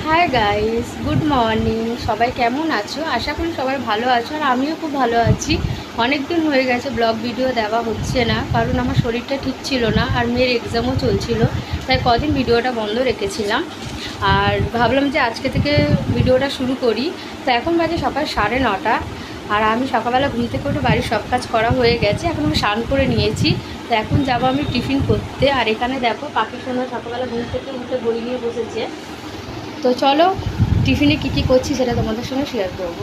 Hi guys, good morning. সবাই কেমন আছো? আশা করি সবাই ভালো আছো, আর আমিও খুব ভালো আছি। অনেক দিন হয়ে গেছে ব্লগ ভিডিও দেওয়া হচ্ছে না, কারণ আমার শরীরটা ঠিক ছিল না আর মেয়ের এক্সামও চলছিল, তাই কদিন ভিডিওটা বন্ধ রেখেছিলাম। আর ভাবলাম যে আজকে থেকে ভিডিওটা শুরু করি। তো এখন বাজে সকাল 9:30, আর আমি সকালবেলা ঘুম থেকে উঠে বাড়ির সব কাজ করা হয়ে গেছে। এখন আমি স্নান করে নিয়েছি। তো এখন যাবো আমি টিফিন করতে। আর এখানে দেখো পাখি সোনা সকালবেলা ঘুম থেকে উঠে বই নিয়ে বসেছে। তো চলো টিফিনে কী কী করছি সেটা তোমাদের সঙ্গে শেয়ার করবো।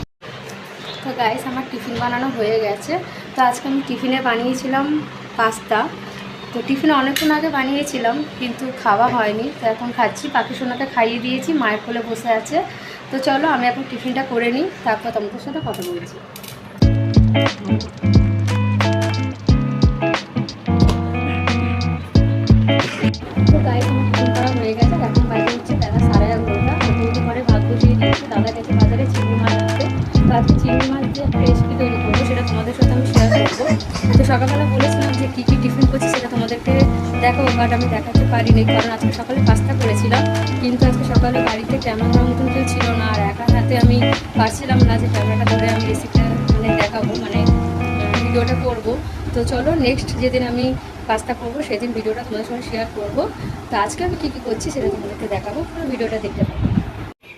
তো গাইস, আমার টিফিন বানানো হয়ে গেছে। তো আজকে আমি টিফিনে বানিয়েছিলাম পাস্তা। তো টিফিনে অনেকক্ষণ আগে বানিয়েছিলাম, কিন্তু খাওয়া হয়নি। তো এখন খাচ্ছি, পাখি সোনাকে খাইয়ে দিয়েছি, মায়ের কোলে বসে আছে। তো চলো আমি এখন টিফিনটা করে নিই, তারপর তোমাদের সাথে কথা বলছি। তো গাইস, আমার টিফিন করা হয়ে গেছে। এখন বাজে হচ্ছে বেলা 11:30। বৌদি ঘরে ভাত বসিয়ে দিয়েছে, দাদা গেছে বাজারে চিংড়ি মাছ আনতে। তো আজকে চিংড়ি মাছ দিয়ে একটা রেসিপি তৈরি করবো, সেটা তোমাদের সাথে আমি শেয়ার করবো। তো সকালবেলা বলেছিলাম যে কী কী টিফিন করছি সেটা তোমাদেরকে দেখাবো, বাট আমি দেখাতে পারিনি, কারণ আজকে সকালে পাস্তা করেছিলাম। কিন্তু আজকে সকালে বাড়িতে ক্যামেরার মতন কেউ ছিল না, আর একা হাতে আমি পারছিলাম না যে ক্যামেরাটা ধরে আমি রেসিপিটা দেখাবো, ভিডিওটা করবো। তো চলো নেক্সট যেদিন আমি পাস্তা করবো সেদিন ভিডিওটা তোমাদের সঙ্গে শেয়ার করবো। তো আজকে আমি কী কী করছি সেটা তোমাদেরকে দেখাবো, পুরো ভিডিওটা দেখতে পাবো।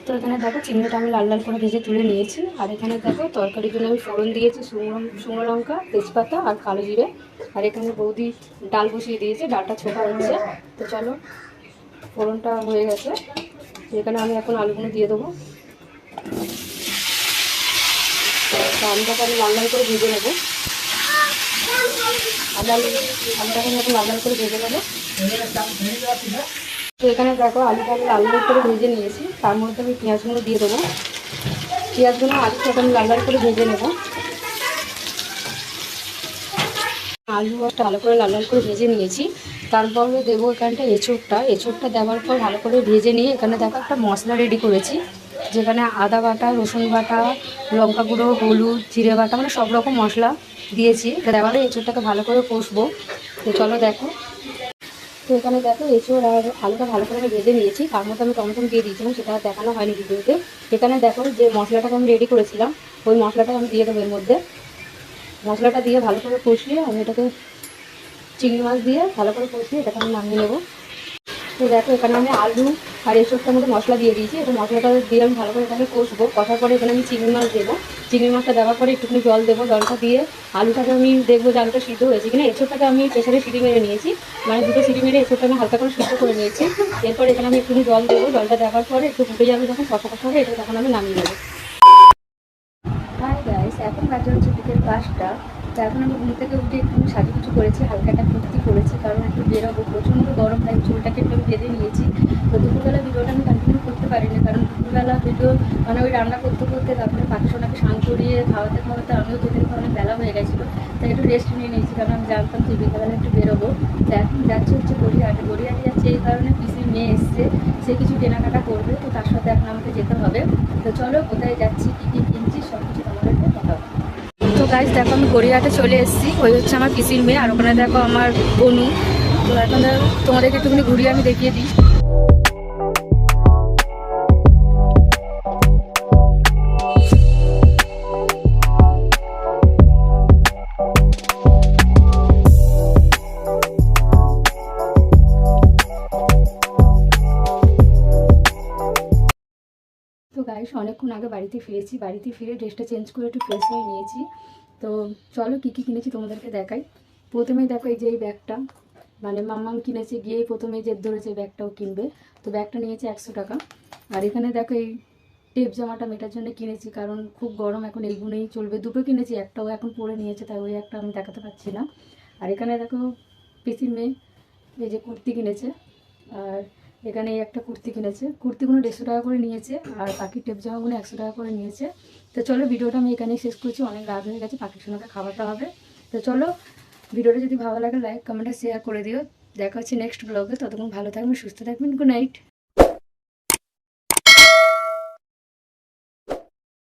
তো এখানে দেখো চিংড়িটা আমি লাল লাল করে ভেজে তুলে নিয়েছি। আর এখানে দেখো তরকারির জন্য আমি ফোড়ন দিয়েছি শুকনো লঙ্কা, তেজপাতা আর কালো জিরে। আর এখানে বৌদি ডাল বসিয়ে দিয়েছে, ডালটা ছোটা হচ্ছে। তো চলো, ফোড়নটা হয়ে গেছে। এখানে আমি এখন আলুগুলো দিয়ে দেবো। তো আলুটাকে আমি লাল লাল করে ভেজে নেবো। আলুটাকে আমি এখন লাল লাল করে ভেজে নেবো। তো এখানে দেখো আলুটা আমি লাল লাল করে ভেজে নিয়েছি, তার মধ্যে আমি পেঁয়াজগুলো দিয়ে দেবো। পেঁয়াজগুলো আলুর সাথে আমি লাল লাল করে ভেজে নেবো। আলু একটা ভালো করে লাল লাল করে ভেজে নিয়েছি। তারপরে দেবো এখানটা এঁচোড়টা দেওয়ার পর ভালো করে ভেজে নিয়ে এখানে দেখো একটা মশলা রেডি করেছি, যেখানে আদা বাটা, রসুন বাটা, লঙ্কা গুঁড়ো, হলুদ, জিরে বাটা, সব রকম মশলা দিয়েছি। দেওয়ারে এঁচোড়টাকে ভালো করে কষবো। তো চলো দেখো। তো এখানে দেখো এঁচোড় আর আলুটা ভালো করে ভেজে নিয়েছি, তার মধ্যে আমি টমেটো দিয়ে দিয়েছিলাম, সেটা দেখানো হয়নি ভিডিওতে। এখানে দেখো যে মশলাটাকে আমি রেডি করেছিলাম, ওই মশলাটা আমি দিয়ে দেবো এর মধ্যে। মশলাটা দিয়ে ভালো করে কষিয়ে আমি এটাকে চিংড়ি মাছ দিয়ে ভালো করে কষিয়ে এটাকে আমি নামিয়ে নেবো। তো দেখো এখানে আমি আলু আর এসবটার মধ্যে মশলা দিয়ে দিয়েছি। এটা মশলাটা দিয়ে আমি ভালো করে এখানে কষবো। কষার পরে এখানে আমি চিংড়ি মাছ দেবো। চিংড়ি মাছটা দেওয়ার পরে একটুখানি জল দেবো। জলটা দিয়ে আলুটাকে আমি দেখবো যে আলুটা সিদ্ধ হয়েছে কিনা। এসবটাকে আমি প্রেসারে সিটি মেরে নিয়েছি, দুটো সিটি মেরে এসবটা আমি হালকা করে সিদ্ধ করে নিয়েছি। এরপর এখানে আমি একটুখানি জল দেবো। জলটা দেওয়ার পরে একটু ফুটে যাবে, যখন কষা কষা হবে, এটা তখন আমি নামিয়ে নেবো। হাই গাইস, এখন বাজে হচ্ছে বিকেল 5টা। তো এখন আমি ঘুম থেকে উঠে একটু সাজুগুজু করেছি, হালকা একটা কুর্তি করেছি, কারণ একটু বেরোবো, প্রচণ্ড গরম, তাই চুলটাকে একটু আমি বেঁধে নিয়েছি। তো দুপুরবেলা ভিডিওটা আমি কন্টিনিউ করতে পারিনি, কারণ দুপুরবেলা ভিডিও ওই রান্না করতে করতে, তারপরে পাখি সোনাকে স্নান করিয়ে খাওয়াতে খাওয়াতে আমিও যেদিন অনেক বেলা হয়ে গেছিলো, তাই একটু রেস্ট নিয়ে নিয়েছি, কারণ আমি জানতাম যে বিকেলবেলা একটু বেরোবো। তো এখন যাচ্ছে হচ্ছে গড়িয়াহাটে যাচ্ছে, এই কারণে পিসির মেয়ে এসছে, সে কিছু কেনাকাটা করবে, তো তার সাথে এখন আমাকে যেতে হবে। তো চলো কোথায় যাচ্ছি, কী কী কিনছি, সব কিছু তোমাদেরকে কথা। তো গাইজ দেখো আমি গড়িয়াহাটে চলে এসেছি, ওই হচ্ছে আমার পিসির মেয়ে, আর ওখানে দেখো আমার বনু। তো এখন তোমাদেরকে একটুখানি ঘুরিয়ে আমি দেখিয়ে দিই। তো গাইস অনেকক্ষণ আগে বাড়িতে ফিরেছি, বাড়িতে ফিরে ড্রেসটা চেঞ্জ করে একটু ফ্রেশ হয়ে নিয়েছি। তো চলো কী কী কিনেছি তোমাদেরকে দেখাই। প্রথমেই দেখো এই যে এই ব্যাগটা, মাম্মাম কিনেছে, গিয়েই প্রথমে জেদ ধরেছে ব্যাগটাও কিনবে। তো ব্যাগটা নিয়েছে 100 টাকা। আর এখানে দেখো এই টেপ জামাটা মেটার জন্য কিনেছি, কারণ খুব গরম, এখন এইগুলোই চলবে। দুটো কিনেছি, একটাও এখন পরে নিয়েছে, তাই ওই একটা আমি দেখাতে পারছি না। আর এখানে দেখো পিসির মেয়ে এই যে কুর্তি কিনেছে, আর এখানে এই একটা কুর্তি কিনেছে। কুর্তিগুলো 150 টাকা করে নিয়েছে, আর পাখির টেপ জামাগুলো 100 টাকা করে নিয়েছে। তো চলো ভিডিওটা আমি এখানেই শেষ করছি, অনেক রাত হয়ে গেছে, পাখির সোনাকে খাওয়াতে হবে। তো চলো, ভিডিওটা যদি ভালো লাগে লাইক কমেন্টে শেয়ার করে দিও। দেখা হচ্ছে নেক্সট ব্লগে, ততক্ষণ ভালো থাকবেন, সুস্থ থাকবেন, গুড নাইট।